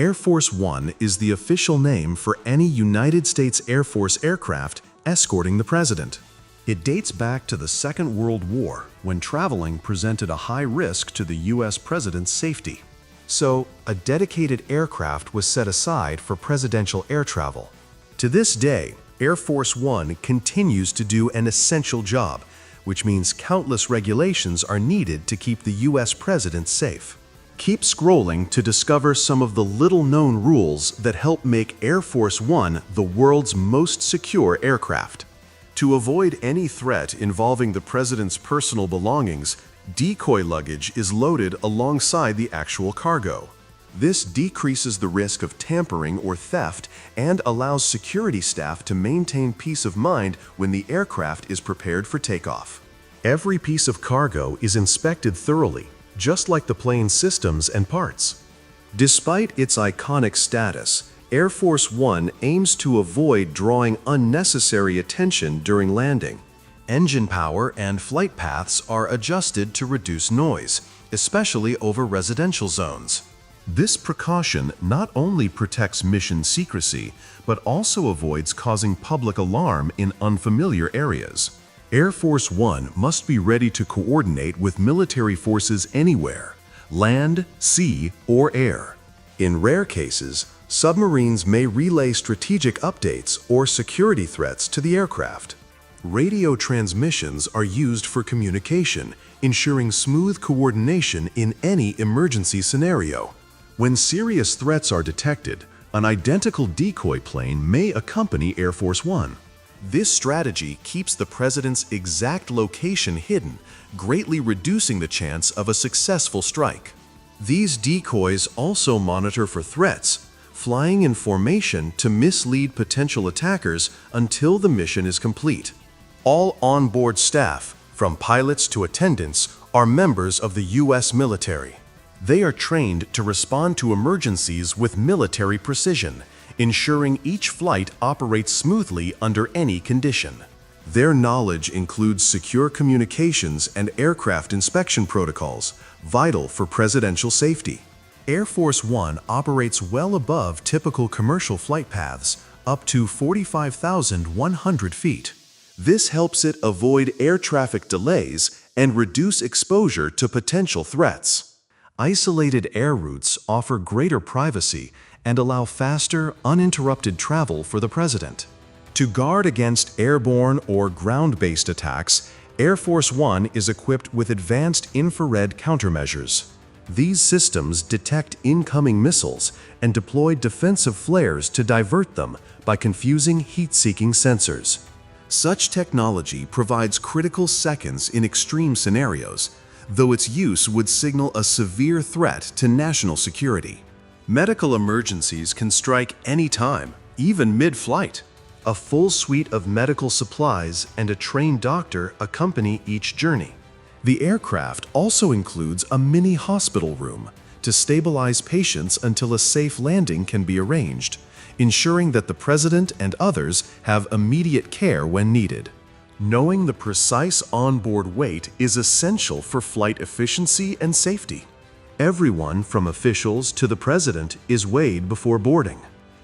Air Force One is the official name for any United States Air Force aircraft escorting the president. It dates back to the Second World War, when traveling presented a high risk to the U.S. president's safety. So, a dedicated aircraft was set aside for presidential air travel. To this day, Air Force One continues to do an essential job, which means countless regulations are needed to keep the U.S. president safe. Keep scrolling to discover some of the little-known rules that help make Air Force One the world's most secure aircraft. To avoid any threat involving the president's personal belongings, decoy luggage is loaded alongside the actual cargo. This decreases the risk of tampering or theft and allows security staff to maintain peace of mind when the aircraft is prepared for takeoff. Every piece of cargo is inspected thoroughly, just like the plane's systems and parts. Despite its iconic status, Air Force One aims to avoid drawing unnecessary attention during landing. Engine power and flight paths are adjusted to reduce noise, especially over residential zones. This precaution not only protects mission secrecy, but also avoids causing public alarm in unfamiliar areas. Air Force One must be ready to coordinate with military forces anywhere, land, sea, or air. In rare cases, submarines may relay strategic updates or security threats to the aircraft. Radio transmissions are used for communication, ensuring smooth coordination in any emergency scenario. When serious threats are detected, an identical decoy plane may accompany Air Force One. This strategy keeps the president's exact location hidden, greatly reducing the chance of a successful strike. These decoys also monitor for threats, flying in formation to mislead potential attackers until the mission is complete. All onboard staff, from pilots to attendants, are members of the U.S. military. They are trained to respond to emergencies with military precision, ensuring each flight operates smoothly under any condition. Their knowledge includes secure communications and aircraft inspection protocols, vital for presidential safety. Air Force One operates well above typical commercial flight paths, up to 45,100 feet. This helps it avoid air traffic delays and reduce exposure to potential threats. Isolated air routes offer greater privacy and allow faster, uninterrupted travel for the president. To guard against airborne or ground-based attacks, Air Force One is equipped with advanced infrared countermeasures. These systems detect incoming missiles and deploy defensive flares to divert them by confusing heat-seeking sensors. Such technology provides critical seconds in extreme scenarios, though its use would signal a severe threat to national security. Medical emergencies can strike any time, even mid-flight. A full suite of medical supplies and a trained doctor accompany each journey. The aircraft also includes a mini hospital room to stabilize patients until a safe landing can be arranged, ensuring that the president and others have immediate care when needed. Knowing the precise onboard weight is essential for flight efficiency and safety. Everyone from officials to the president is weighed before boarding.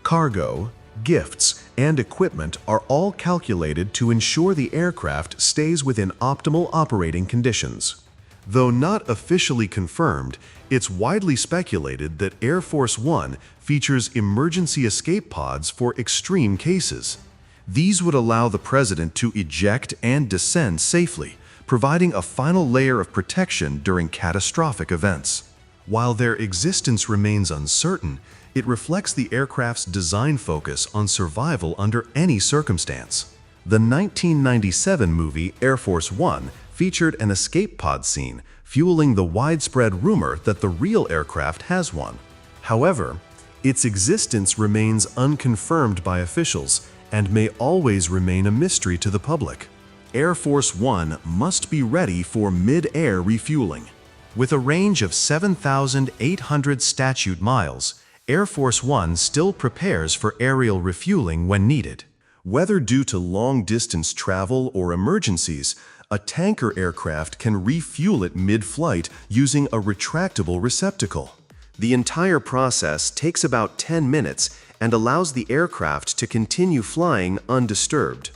Cargo, gifts, and equipment are all calculated to ensure the aircraft stays within optimal operating conditions. Though not officially confirmed, it's widely speculated that Air Force One features emergency escape pods for extreme cases. These would allow the president to eject and descend safely, providing a final layer of protection during catastrophic events. While their existence remains uncertain, it reflects the aircraft's design focus on survival under any circumstance. The 1997 movie Air Force One featured an escape pod scene, fueling the widespread rumor that the real aircraft has one. However, its existence remains unconfirmed by officials and may always remain a mystery to the public. Air Force One must be ready for mid-air refueling. With a range of 7,800 statute miles, Air Force One still prepares for aerial refueling when needed. Whether due to long-distance travel or emergencies, a tanker aircraft can refuel it mid-flight using a retractable receptacle. The entire process takes about 10 minutes and allows the aircraft to continue flying undisturbed.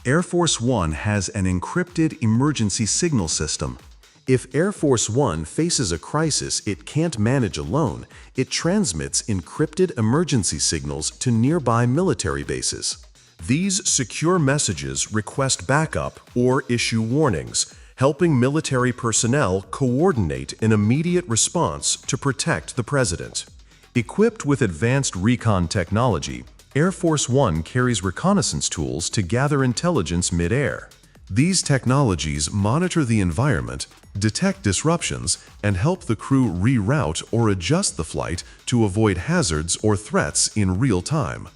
Air Force One has an encrypted emergency signal system. If Air Force One faces a crisis it can't manage alone, it transmits encrypted emergency signals to nearby military bases. These secure messages request backup or issue warnings, helping military personnel coordinate an immediate response to protect the president. Equipped with advanced recon technology, Air Force One carries reconnaissance tools to gather intelligence mid-air. These technologies monitor the environment, detect disruptions, and help the crew reroute or adjust the flight to avoid hazards or threats in real time.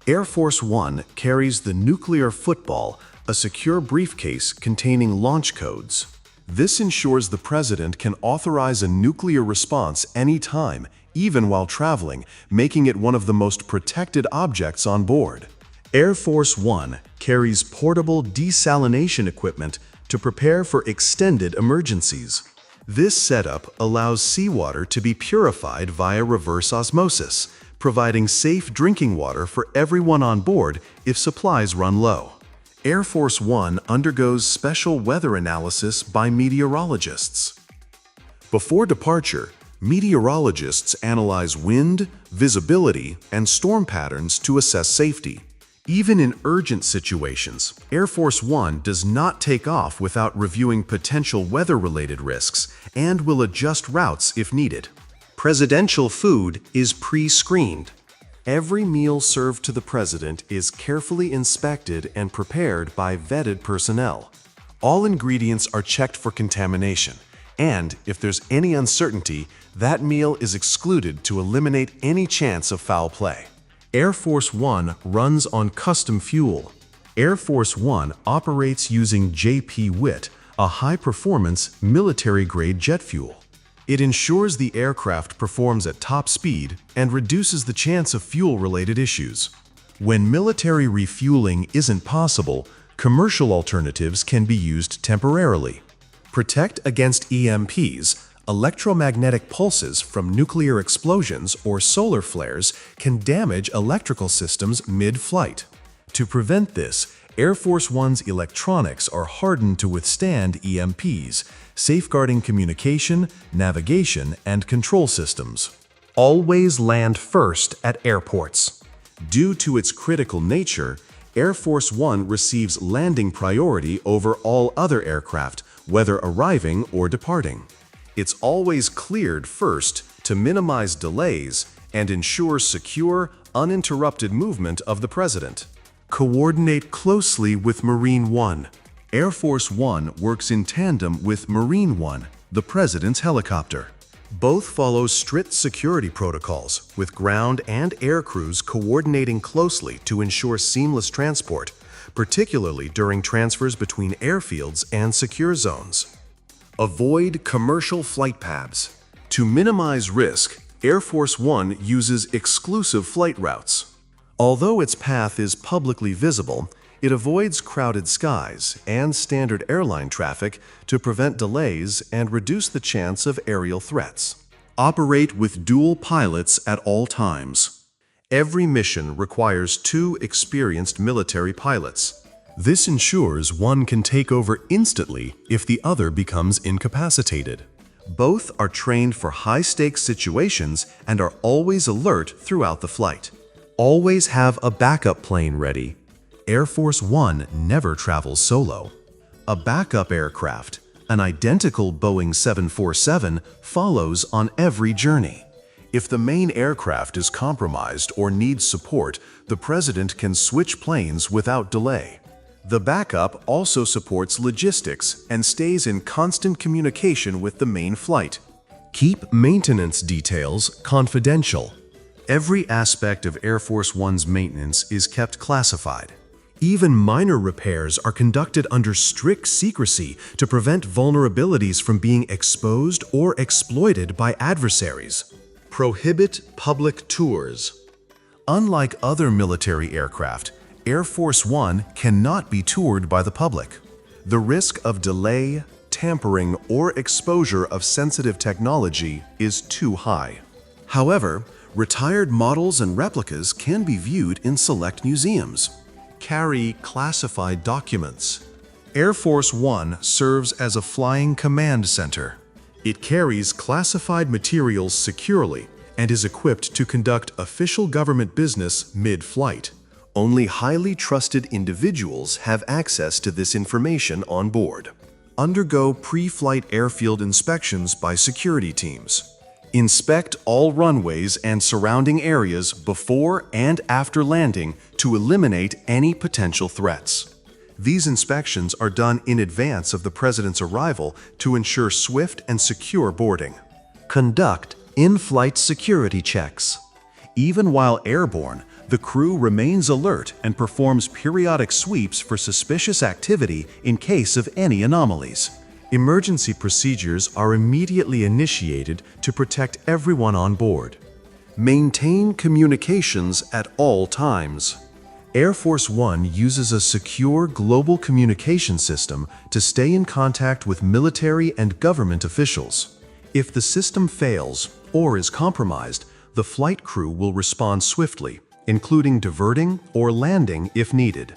Air Force One carries the nuclear football, a secure briefcase containing launch codes. This ensures the president can authorize a nuclear response anytime, even while traveling, making it one of the most protected objects on board. Air Force One carries portable desalination equipment to prepare for extended emergencies. This setup allows seawater to be purified via reverse osmosis, providing safe drinking water for everyone on board if supplies run low. Air Force One undergoes special weather analysis by meteorologists. Before departure, meteorologists analyze wind, visibility, and storm patterns to assess safety. Even in urgent situations, Air Force One does not take off without reviewing potential weather-related risks and will adjust routes if needed. Presidential food is pre-screened. Every meal served to the president is carefully inspected and prepared by vetted personnel. All ingredients are checked for contamination, and if there's any uncertainty, that meal is excluded to eliminate any chance of foul play. Air Force One runs on custom fuel. Air Force One operates using JP-WIT, a high-performance, military-grade jet fuel. It ensures the aircraft performs at top speed and reduces the chance of fuel-related issues. When military refueling isn't possible, commercial alternatives can be used temporarily. Protect against EMPs. Electromagnetic pulses from nuclear explosions or solar flares can damage electrical systems mid-flight. To prevent this, Air Force One's electronics are hardened to withstand EMPs, safeguarding communication, navigation, and control systems. Always land first at airports. Due to its critical nature, Air Force One receives landing priority over all other aircraft, whether arriving or departing. It's always cleared first to minimize delays and ensure secure, uninterrupted movement of the president. Coordinate closely with Marine One. Air Force One works in tandem with Marine One, the president's helicopter. Both follow strict security protocols, with ground and air crews coordinating closely to ensure seamless transport, particularly during transfers between airfields and secure zones. Avoid commercial flight paths. To minimize risk, Air Force One uses exclusive flight routes. Although its path is publicly visible, it avoids crowded skies and standard airline traffic to prevent delays and reduce the chance of aerial threats. Operate with dual pilots at all times. Every mission requires 2 experienced military pilots. This ensures one can take over instantly if the other becomes incapacitated. Both are trained for high-stakes situations and are always alert throughout the flight. Always have a backup plane ready. Air Force One never travels solo. A backup aircraft, an identical Boeing 747, follows on every journey. If the main aircraft is compromised or needs support, the president can switch planes without delay. The backup also supports logistics and stays in constant communication with the main flight. Keep maintenance details confidential. Every aspect of Air Force One's maintenance is kept classified. Even minor repairs are conducted under strict secrecy to prevent vulnerabilities from being exposed or exploited by adversaries. Prohibit public tours. Unlike other military aircraft, Air Force One cannot be toured by the public. The risk of delay, tampering, or exposure of sensitive technology is too high. However, retired models and replicas can be viewed in select museums. Carry classified documents. Air Force One serves as a flying command center. It carries classified materials securely and is equipped to conduct official government business mid-flight. Only highly trusted individuals have access to this information on board. Undergo pre-flight airfield inspections by security teams. Inspect all runways and surrounding areas before and after landing to eliminate any potential threats. These inspections are done in advance of the President's arrival to ensure swift and secure boarding. Conduct in-flight security checks. Even while airborne, the crew remains alert and performs periodic sweeps for suspicious activity in case of any anomalies. Emergency procedures are immediately initiated to protect everyone on board. Maintain communications at all times. Air Force One uses a secure global communication system to stay in contact with military and government officials. If the system fails or is compromised, the flight crew will respond swiftly, including diverting or landing if needed.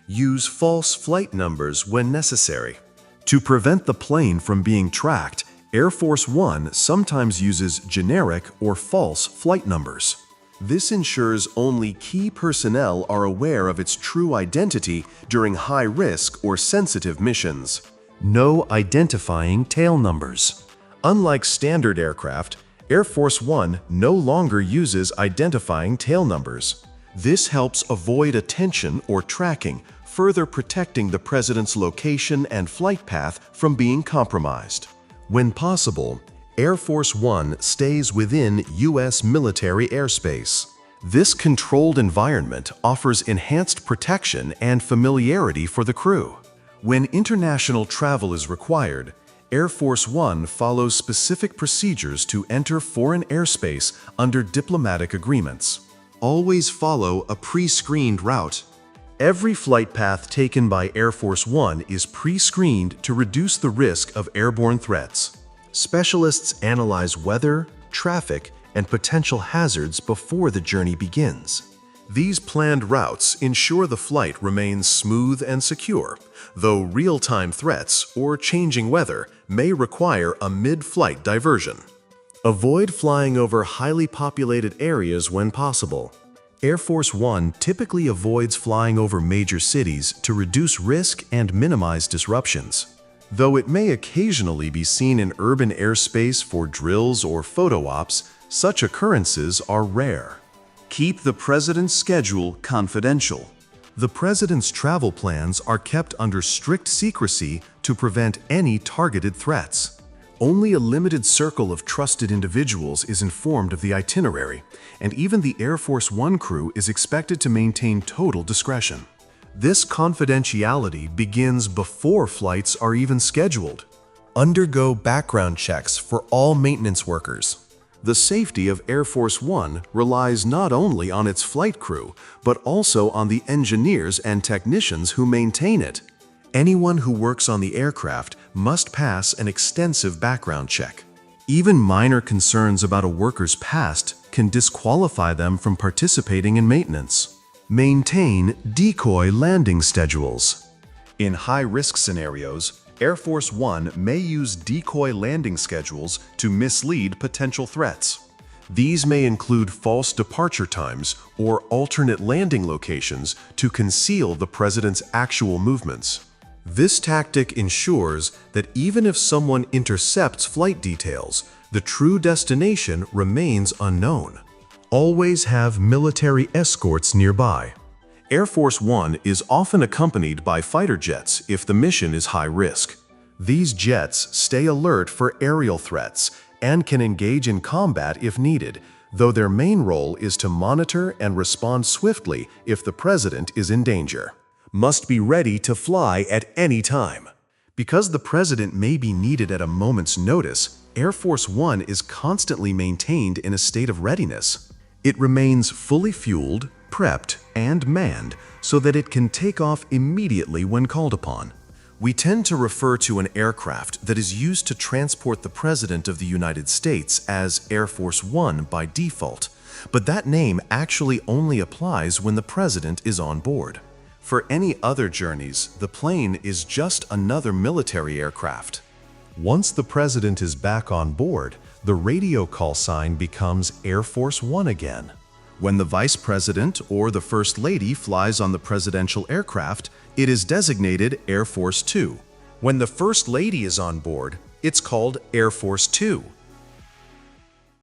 Use false flight numbers when necessary. To prevent the plane from being tracked, Air Force One sometimes uses generic or false flight numbers. This ensures only key personnel are aware of its true identity during high-risk or sensitive missions. No identifying tail numbers. Unlike standard aircraft, Air Force One no longer uses identifying tail numbers. This helps avoid attention or tracking, further protecting the President's location and flight path from being compromised. When possible, Air Force One stays within U.S. military airspace. This controlled environment offers enhanced protection and familiarity for the crew. When international travel is required, Air Force One follows specific procedures to enter foreign airspace under diplomatic agreements. Always follow a pre-screened route. Every flight path taken by Air Force One is pre-screened to reduce the risk of airborne threats. Specialists analyze weather, traffic, and potential hazards before the journey begins. These planned routes ensure the flight remains smooth and secure, though real-time threats or changing weather may require a mid-flight diversion. Avoid flying over highly populated areas when possible. Air Force One typically avoids flying over major cities to reduce risk and minimize disruptions. Though it may occasionally be seen in urban airspace for drills or photo ops, such occurrences are rare. Keep the President's schedule confidential. The President's travel plans are kept under strict secrecy to prevent any targeted threats. Only a limited circle of trusted individuals is informed of the itinerary, and even the Air Force One crew is expected to maintain total discretion. This confidentiality begins before flights are even scheduled. Undergo background checks for all maintenance workers. The safety of Air Force One relies not only on its flight crew, but also on the engineers and technicians who maintain it. Anyone who works on the aircraft must pass an extensive background check. Even minor concerns about a worker's past can disqualify them from participating in maintenance. Maintain decoy landing schedules. In high-risk scenarios, Air Force One may use decoy landing schedules to mislead potential threats. These may include false departure times or alternate landing locations to conceal the President's actual movements. This tactic ensures that even if someone intercepts flight details, the true destination remains unknown. Always have military escorts nearby. Air Force One is often accompanied by fighter jets if the mission is high risk. These jets stay alert for aerial threats and can engage in combat if needed, though their main role is to monitor and respond swiftly if the President is in danger. Must be ready to fly at any time. Because the President may be needed at a moment's notice, Air Force One is constantly maintained in a state of readiness. It remains fully fueled, prepped, and manned so that it can take off immediately when called upon. We tend to refer to an aircraft that is used to transport the President of the United States as Air Force One by default, but that name actually only applies when the President is on board. For any other journeys, the plane is just another military aircraft. Once the President is back on board, the radio call sign becomes Air Force One again. When the Vice President or the First Lady flies on the presidential aircraft, it is designated Air Force Two. When the First Lady is on board, it's called Air Force Two.